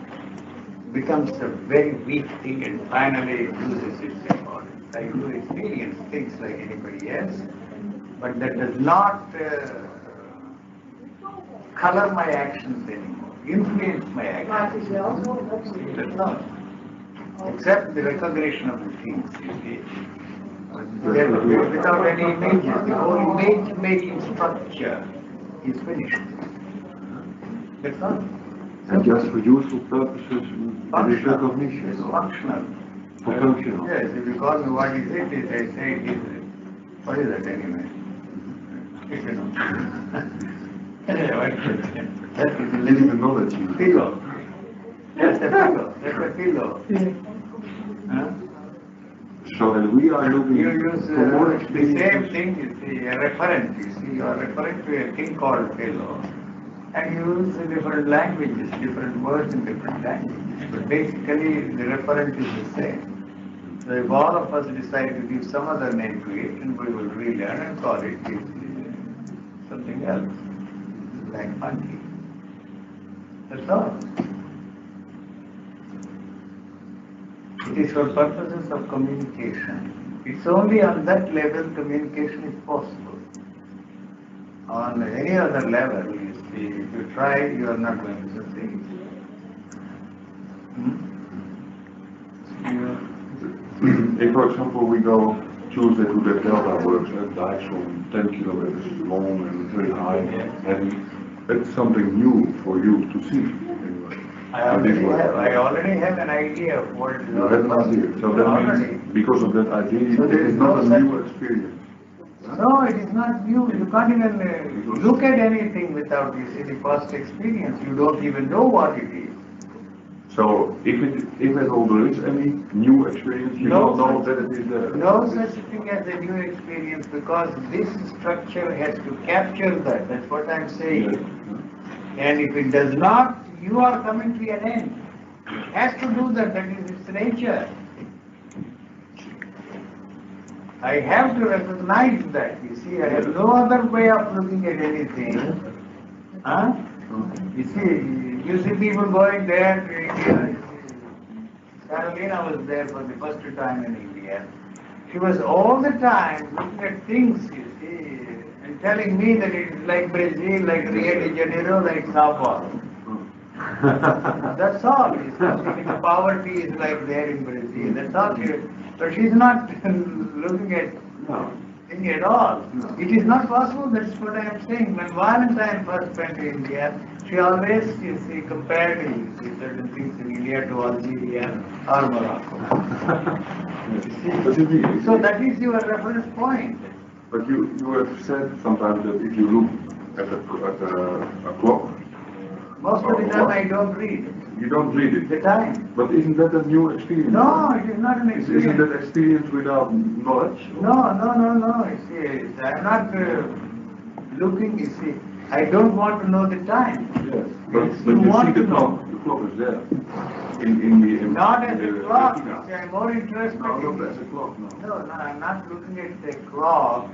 Speaker 1: becomes a very weak thing and finally loses its importance. I do experience things like anybody else, but that does not color my actions anymore, influence my actions. That's not. Except the recognition of the things, you see. Without any images, the whole image-making structure is finished. That's all.
Speaker 3: And just for useful purposes, there is recognition.
Speaker 1: It's functional.
Speaker 3: For functional.
Speaker 1: Yes, if you call me what is it, I say it is. What is that anyway? You know. That is a
Speaker 3: This is the
Speaker 1: little
Speaker 3: knowledge.
Speaker 1: pillow. That's a pillow. That's a pillow. Huh?
Speaker 3: So that we are looking
Speaker 1: You use
Speaker 3: for more
Speaker 1: the
Speaker 3: experience.
Speaker 1: same thing, you see, a referent. You see, you are referring to a thing called pillow. And you use different languages, different words in different languages. But basically, the referent is the same. So if all of us decide to give some other name to it, and we will relearn and call it something else, like monkey. That's all. It is for purposes of communication. It's only on that level communication is possible. On any other level, you see, if you try, you are not going to succeed.
Speaker 3: If, for example, we go Tuesday to the Delta works, that dikes from 10 kilometers long and very high, and that's something new for you to see. Anyway.
Speaker 1: I already have an idea of what it is.
Speaker 3: You have an idea. So that means because of that idea,
Speaker 1: So
Speaker 3: it
Speaker 1: there
Speaker 3: is
Speaker 1: is
Speaker 3: not
Speaker 1: no
Speaker 3: a new experience.
Speaker 1: No, it is not new. You can't even look at anything without you see the past experience. You don't even know what it is.
Speaker 3: So if at all there is any new experience, you
Speaker 1: No
Speaker 3: don't know
Speaker 1: such-
Speaker 3: that it is there.
Speaker 1: No such thing as a new experience because this structure has to capture that. That's what I'm saying. And if it does not, you are coming to an end. It has to do that. That is its nature. I have to recognize that. You see, I have no other way of looking at anything. Huh? You see people going there to India. Carolina was there for the first time in India. She was all the time looking at things, you see, and telling me that it is like Brazil, like Rio de Janeiro, like Sao Paulo. That's all. It's nothing. The poverty is like there in Brazil. That's all. But she's not looking at thing at all. It is not possible. That's what I am saying. When Valentine first went to India, she always, you see, compared certain things in India to Algeria or Morocco. You see? So that is your reference point.
Speaker 3: But you have said sometimes that if you look at a clock,
Speaker 1: Most of the time I don't read
Speaker 3: you don't read it.
Speaker 1: the time.
Speaker 3: But isn't that a new experience?
Speaker 1: No, it is not an experience.
Speaker 3: Isn't that experience without knowledge?
Speaker 1: No. You see, I'm not looking, you see. I don't want to know the time.
Speaker 3: Yes.
Speaker 1: Yes,
Speaker 3: But
Speaker 1: you
Speaker 3: you
Speaker 1: want
Speaker 3: see
Speaker 1: to
Speaker 3: the clock. The clock is there.
Speaker 1: Not as
Speaker 3: in
Speaker 1: a clock.
Speaker 3: retina.
Speaker 1: You see, I'm more interested
Speaker 3: No,
Speaker 1: in...
Speaker 3: not as a clock, no.
Speaker 1: No, I'm not looking at the clock.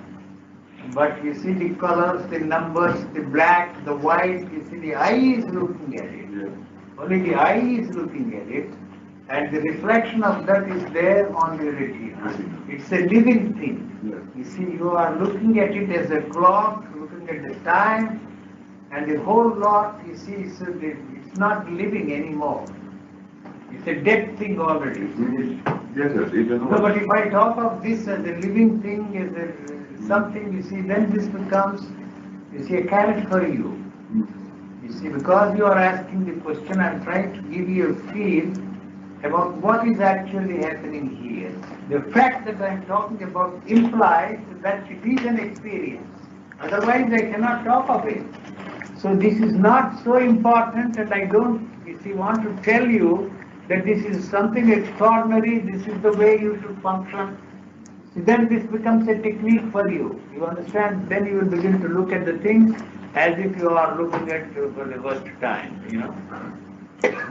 Speaker 1: But you see the colors, the numbers, the black, the white, you see the eye is looking at it.
Speaker 3: Yes.
Speaker 1: Only the eye is looking at it, and the reflection of that is there on the retina. It's a living thing.
Speaker 3: Yes.
Speaker 1: You see, you are looking at it as a clock, looking at the time, And the whole lot, you see, it's not living anymore. It's a dead thing already.
Speaker 3: Yes, sir. It is
Speaker 1: No, but if I talk of this as a living thing, as a something, you see, then this becomes, you see, a carrot for you. You see, because you are asking the question, I'm trying to give you a feel about what is actually happening here. The fact that I'm talking about implies that it is an experience. Otherwise, I cannot talk of it. So this is not so important, and I don't, you see, want to tell you that this is something extraordinary, this is the way you should function. See, then this becomes a technique for you. You understand? Then you will begin to look at the things as if you are looking at it for the first time, you know.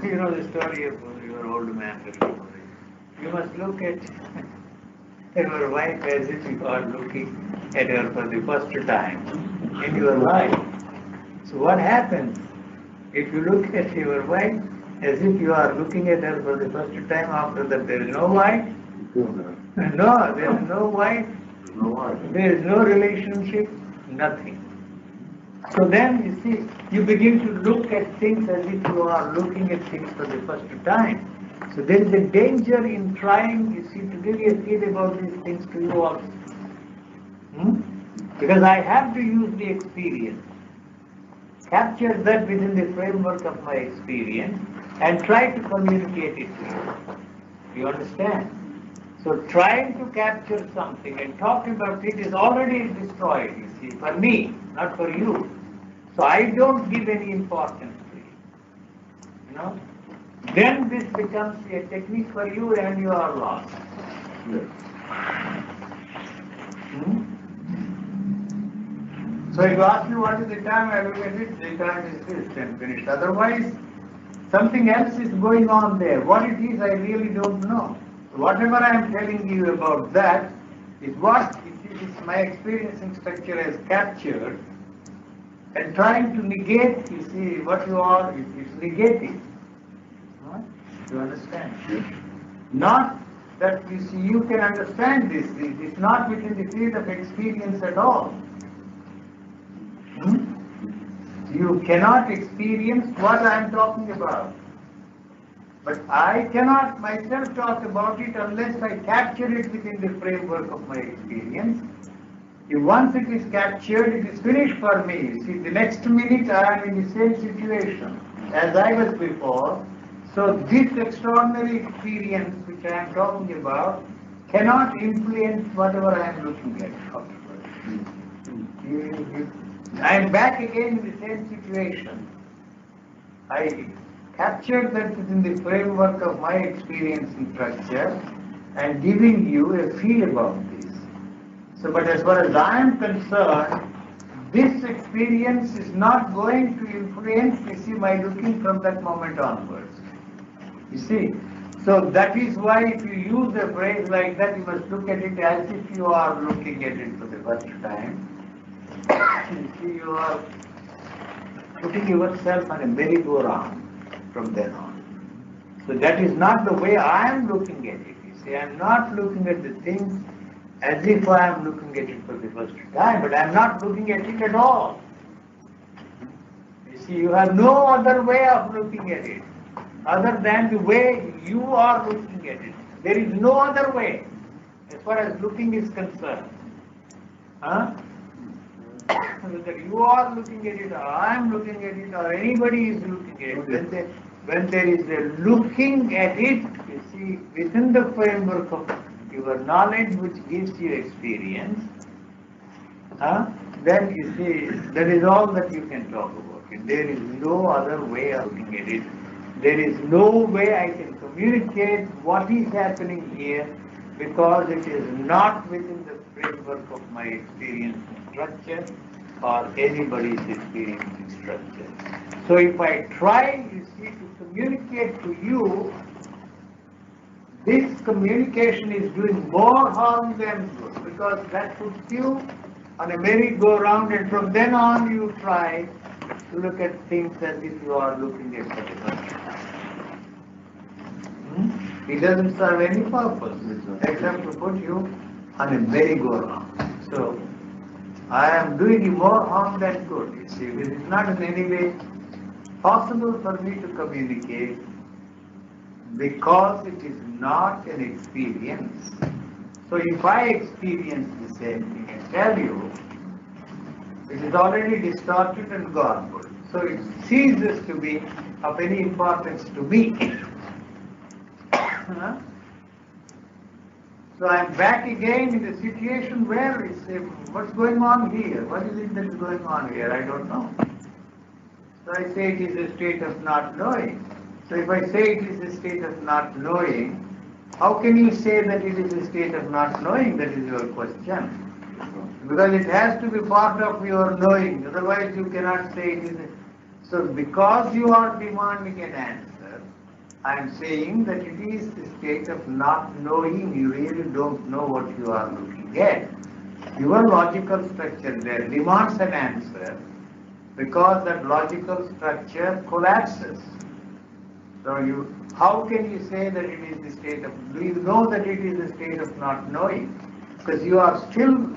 Speaker 1: You know the story of your old man. You must look at your wife as if you are looking at her for the first time in your life. So what happens if you look at your wife as if you are looking at her for the first time? After that there is no wife? No, there is no wife. There is no relationship, nothing. So then you see, you begin to look at things as if you are looking at things for the first time. So there is a danger in trying, you see, to give you a feel about these things to you also. Because I have to use the experience, capture that within the framework of my experience, and try to communicate it to you. You understand? So trying to capture something and talk about it is already destroyed, you see, for me, not for you. So I don't give any importance to it. You know? Then this becomes a technique for you and you are lost. So if you ask me what is the time, I look at it, the time is this and finished. Otherwise, something else is going on there. What it is, I really don't know. Whatever I am telling you about that is what my experiencing structure has captured, and trying to negate, you see, what you are, is negating. You understand? Yes. Not that, you see, you can understand this. It's not within the field of experience at all. You cannot experience what I am talking about. But I cannot myself talk about it unless I capture it within the framework of my experience. If once it is captured, it is finished for me. See, the next minute I am in the same situation as I was before. So this extraordinary experience which I am talking about cannot influence whatever I am looking at afterwards. I am back again in the same situation. I captured that within the framework of my experience in structure and giving you a feel about this. So, but as far as I am concerned, this experience is not going to influence, you see, my looking from that moment onwards. You see, so that is why if you use a phrase like that, you must look at it as if you are looking at it for the first time. You see, you are putting yourself on a merry-go-round from then on. So that is not the way I am looking at it. You see, I am not looking at the things as if I am looking at it for the first time, but I am not looking at it at all. You see, you have no other way of looking at it other than the way you are looking at it. There is no other way as far as looking is concerned. Whether you are looking at it, or I am looking at it, or anybody is looking at it, when there is a looking at it, you see, within the framework of your knowledge which gives you experience, then you see, that is all that you can talk about it. There is no other way of looking at it. There is no way I can communicate what is happening here because it is not within the framework of my experience in structure or anybody's experience in structure. So if I try, you see, to communicate to you, this communication is doing more harm than good because that puts you on a merry-go-round, and from then on you try to look at things as if you are looking at the first time. It doesn't serve any purpose except to put you on a merry-go-round. So I am doing you more harm than good. You see, it is not in any way possible for me to communicate because it is not an experience. So if I experience the same thing and tell you, it is already distorted and garbled. So it ceases to be of any importance to me. So I am back again in the situation where we say, what's going on here? What is it that is going on here? I don't know. So I say it is a state of not knowing. So if I say it is a state of not knowing, how can you say that it is a state of not knowing? That is your question. Because it has to be part of your knowing. Otherwise you cannot say it is a... So because you are demanding an answer, I am saying that it is the state of not knowing. You really don't know what you are looking at. Your logical structure there demands an answer because that logical structure collapses. So how can you say that it is the state of, do you know that it is the state of not knowing? Because you are still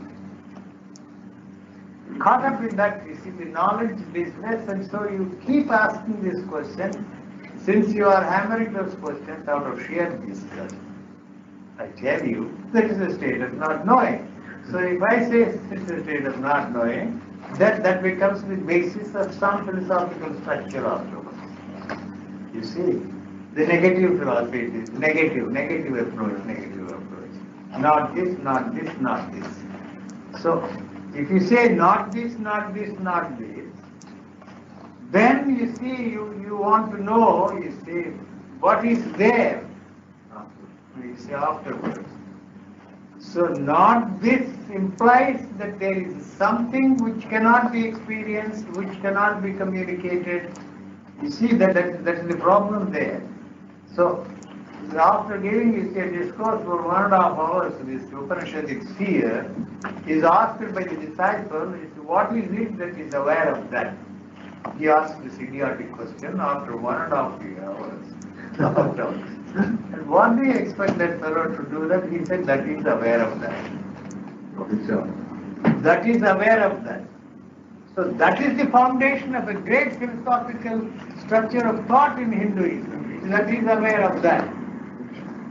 Speaker 1: caught up in that, you see, the knowledge business, and so you keep asking this question. Since you are hammering those questions out of sheer disgust, I tell you, that is a state of not knowing. So if I say it's a state of not knowing, that becomes the basis of some philosophical structure afterwards. You see, the negative philosophy is negative approach. Not this, not this, not this. So if you say not this, not this, not this, then you see, you want to know, you see, what is there, you see, afterwards. So not this implies that there is something which cannot be experienced, which cannot be communicated. You see, that is the problem there. So after giving this discourse for 1.5 hours, this Upanishadic sphere is asked by the disciple, what is it that is aware of that? He asked this idiotic question after 1.5 hours. And what do you expect that fellow to do that? He said that is aware of that. That is aware of that. So that is the foundation of a great philosophical structure of thought in Hinduism. That is aware of that.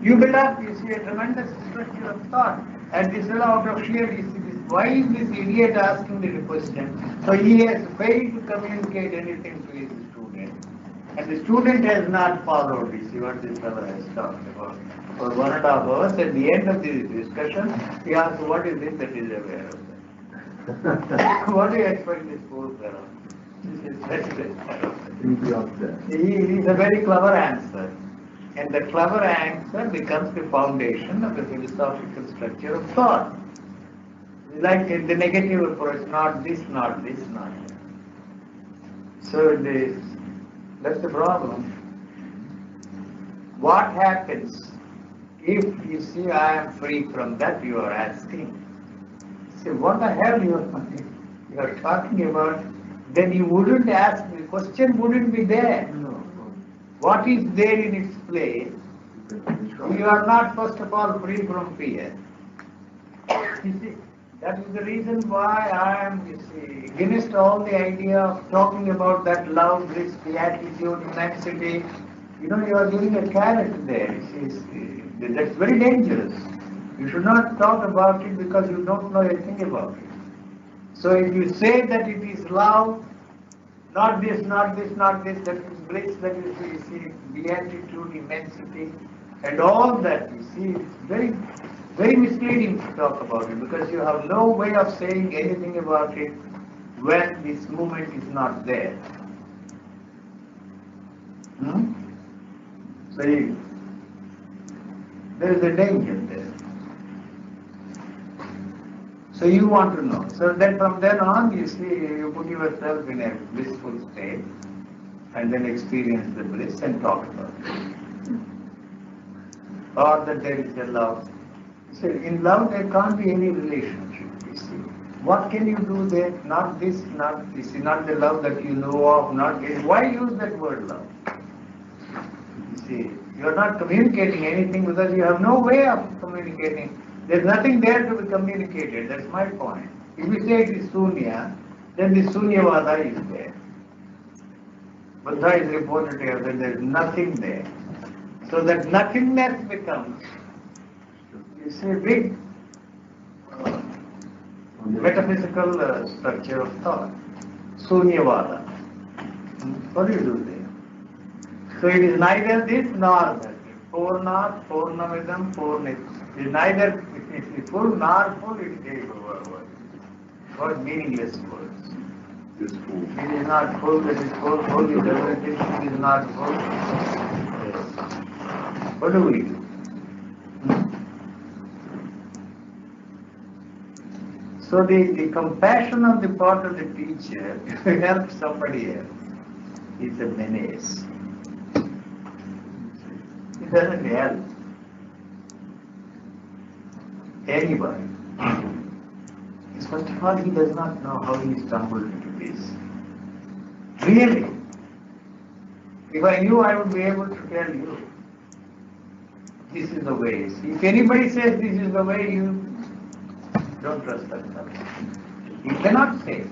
Speaker 1: You build up, you see, a tremendous structure of thought. And this fellow out of sheer, you see, why is this idiot asking the question? So he has failed to communicate anything to his student. And the student has not followed, you see, what this fellow has talked about. For 1.5 hours, at the end of the discussion, he asked, what is it that is aware of that? What do you expect this poor fellow? He is a very clever answer. And the clever answer becomes the foundation of the philosophical structure of thought. Like the negative approach, not this, not this, not that. So that's the problem. What happens if you see I am free from that, you are asking? Say, what the hell you are talking about? Then you wouldn't ask, the question wouldn't be there. What is there in its place? You are not, first of all, free from fear. You see, that is the reason why I am, you see, against all the idea of talking about that love, bliss, beatitude, immensity. You know, you are giving a carrot there. You see, that's very dangerous. You should not talk about it because you don't know anything about it. So if you say that it is love, not this, not this, not this, that is bliss, that is, you see, beatitude, immensity, and all that, you see, it's very, very misleading to talk about it because you have no way of saying anything about it when this movement is not there. So there is a danger there. So you want to know. So then from then on, you see, you put yourself in a blissful state and then experience the bliss and talk about it. Or that there is a love. So in love there can't be any relationship, you see. What can you do there? Not this, not this, not the love that you know of, not this. Why use that word love? You see, you are not communicating anything because you have no way of communicating. There's nothing there to be communicated, that's my point. If you say it is Sunya, then the Sunyavada is there. Buddha is reported here that there is nothing there. So that nothingness becomes, you see, big metaphysical structure of thought. Sunyavada. What do you do there? So it is neither this nor that. Purna, Purnamidam, Purnit. It is neither it is full nor full, it is what meaningless words.
Speaker 3: This fool.
Speaker 1: It is not full, it is full, full is everything, it is not full. Yes. What do we do? So the compassion on the part of the teacher to help somebody else is a menace. It doesn't help anybody. First of all, he does not know how he stumbled into this. Really. If I knew, I would be able to tell you, this is the way. If anybody says this is the way, you don't trust that person. You cannot say.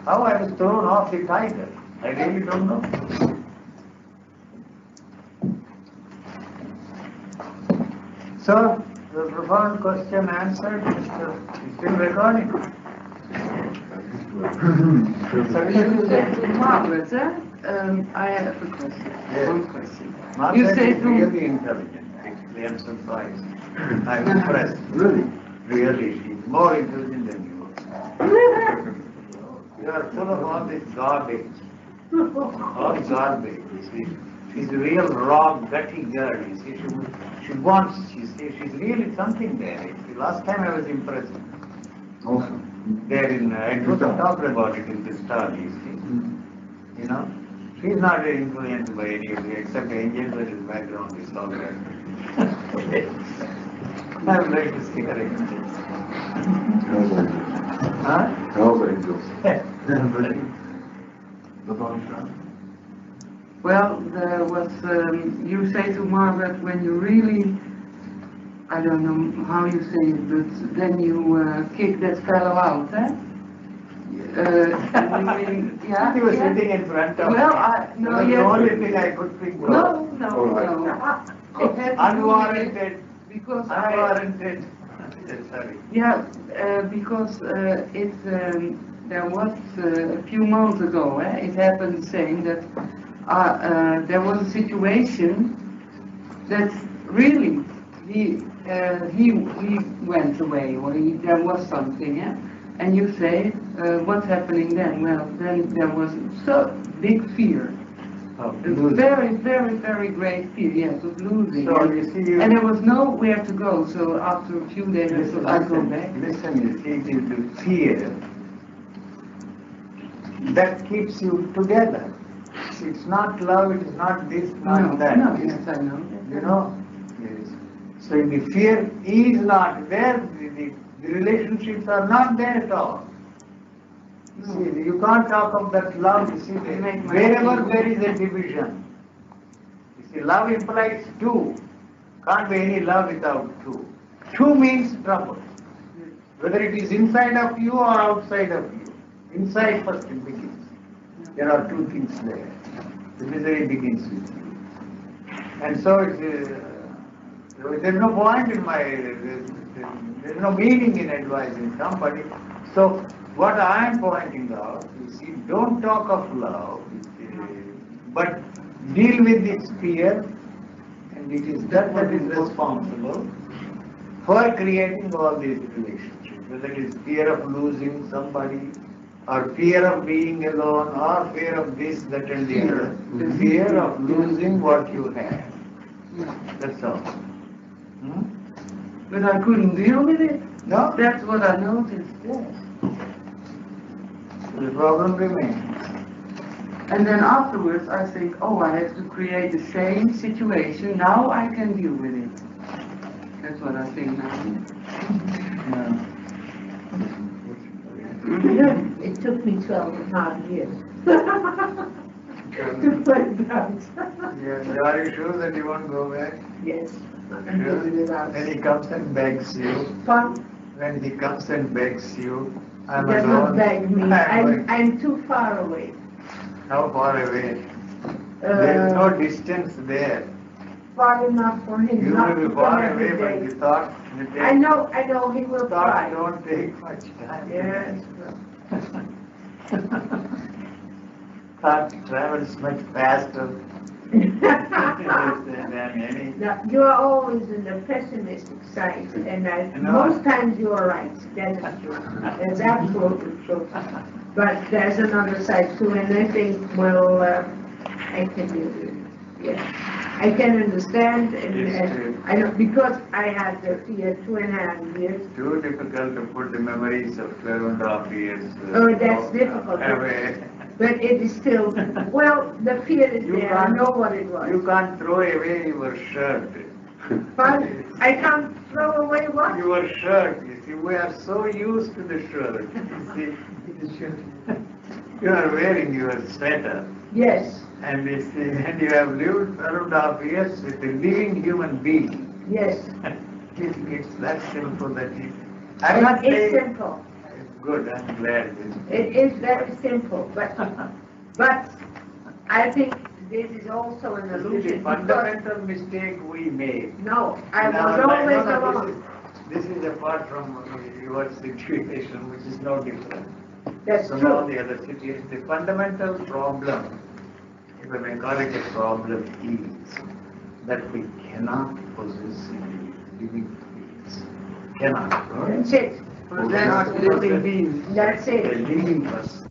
Speaker 1: How I was thrown off the tiger, I really don't know. So, the profound question answered, Mr. Still recording.
Speaker 2: You said to Margaret, I have a question.
Speaker 1: Yes.
Speaker 2: One question.
Speaker 1: Margaret
Speaker 2: You say
Speaker 1: is
Speaker 2: to
Speaker 1: really intelligent. Actually, I'm surprised. I'm impressed.
Speaker 3: Really?
Speaker 1: Really, she's more intelligent than you. You are full of all this garbage. All garbage. You see, she's a real raw, gutty girl. You see, she's really something there. You see, last time I was impressed.
Speaker 3: Also.
Speaker 1: There in, I was talking about it in this talk, you see. You know, she's not influenced by any of you except angels, but his background is all right. I'm ready to see her again. Huh?
Speaker 3: Hells angels.
Speaker 2: Well, there was, you say to Margaret when you really, I don't know how you say it, but then you kick that fellow out, eh?
Speaker 1: He was sitting in front of
Speaker 2: Well,
Speaker 1: me.
Speaker 2: no,
Speaker 1: That was
Speaker 2: yes.
Speaker 1: the only thing I could think of.
Speaker 2: No. It had to do with
Speaker 1: Unwarranted.
Speaker 2: because
Speaker 1: Unwarranted. Sorry.
Speaker 2: Yeah, because there was a few months ago, it happened saying that there was a situation that really he went away, or there was something, and you say, what's happening then? Well, then there was so big fear. A very, very, very great fear, yes, of losing.
Speaker 1: So you see,
Speaker 2: And there was nowhere to go, so after a few days I thought I'd go back.
Speaker 1: Listen, you see, it is the fear that keeps you together. It's not love, it is not this, not that.
Speaker 2: No, yes, I know.
Speaker 1: You know? Yes. So if the fear is not there, the relationships are not there at all. You see, you can't talk of that love, you see, wherever there is a division. You see, love implies two. Can't be any love without two. Two means trouble. Whether it is inside of you or outside of you. Inside first it begins. There are two things there. The misery begins with you. And so there's no point in there's no meaning in advising somebody. So what I am pointing out, you see, don't talk of love, but deal with its fear, and it is that is responsible for creating all these relationships, whether it is fear of losing somebody, or fear of being alone, or fear of this, that and the other. The fear of losing what you have. That's all.
Speaker 2: But I couldn't deal with it.
Speaker 1: No?
Speaker 2: That's what I noticed, yes.
Speaker 1: The problem remains.
Speaker 2: And then afterwards I think, oh, I have to create the same situation, now I can deal with it. That's what I think now.
Speaker 5: It took me 12.5 years to find out.
Speaker 1: Yeah, are you sure that you won't go back?
Speaker 5: Yes.
Speaker 1: Sure? When he comes and begs you,
Speaker 5: Fun.
Speaker 1: when he comes and begs you, I'm
Speaker 5: Does not
Speaker 1: alone.
Speaker 5: beg me.
Speaker 1: I'm
Speaker 5: I'm too far away.
Speaker 1: How far away? There is no distance there.
Speaker 5: Far enough for him
Speaker 1: You
Speaker 5: not
Speaker 1: will
Speaker 5: to
Speaker 1: be
Speaker 5: come
Speaker 1: far
Speaker 5: every
Speaker 1: away, but
Speaker 5: day.
Speaker 1: the thought,
Speaker 5: I know, he will
Speaker 1: thoughts
Speaker 5: try.
Speaker 1: don't take much time.
Speaker 5: Yes.
Speaker 1: Thought travels much faster than any.
Speaker 5: Now, you are always in the pessimistic side, and
Speaker 1: No.
Speaker 5: most times you are right. That is true. That's absolutely true. But there's another side too, and I think, well, I can do it. Yeah, I can understand, and I know because I had the fear 2.5 years.
Speaker 1: Too difficult to put the memories of 12.5 years.
Speaker 5: Oh, that's difficult.
Speaker 1: Away.
Speaker 5: But it is still, well, the fear is
Speaker 1: You
Speaker 5: there. I
Speaker 1: can't-
Speaker 5: know what it was.
Speaker 1: You can't throw away your shirt.
Speaker 5: But I can't throw away what?
Speaker 1: Your shirt, you see, we are so used to the shirt. You see, you are wearing your sweater.
Speaker 5: Yes,
Speaker 1: And you see, and you have lived 12.5 years with a living human being.
Speaker 5: yes.
Speaker 1: It's that simple that you. I'm not
Speaker 5: It's
Speaker 1: saying.
Speaker 5: simple.
Speaker 1: Good, I'm glad.
Speaker 5: It is very simple, but I think this is also an
Speaker 1: This is
Speaker 5: illusion
Speaker 1: the
Speaker 5: because,
Speaker 1: fundamental mistake we made.
Speaker 5: no, I
Speaker 1: In
Speaker 5: was
Speaker 1: our life.
Speaker 5: always
Speaker 1: No, no,
Speaker 5: alone.
Speaker 1: This is apart from your situation, which is no different.
Speaker 5: That's
Speaker 1: From all
Speaker 5: true.
Speaker 1: the other situations, the fundamental problem, if I may call it a problem, is that we cannot possess living beings. Cannot.
Speaker 5: That's it.
Speaker 3: They're not living beings.
Speaker 5: That's
Speaker 1: A
Speaker 5: it.
Speaker 1: living person.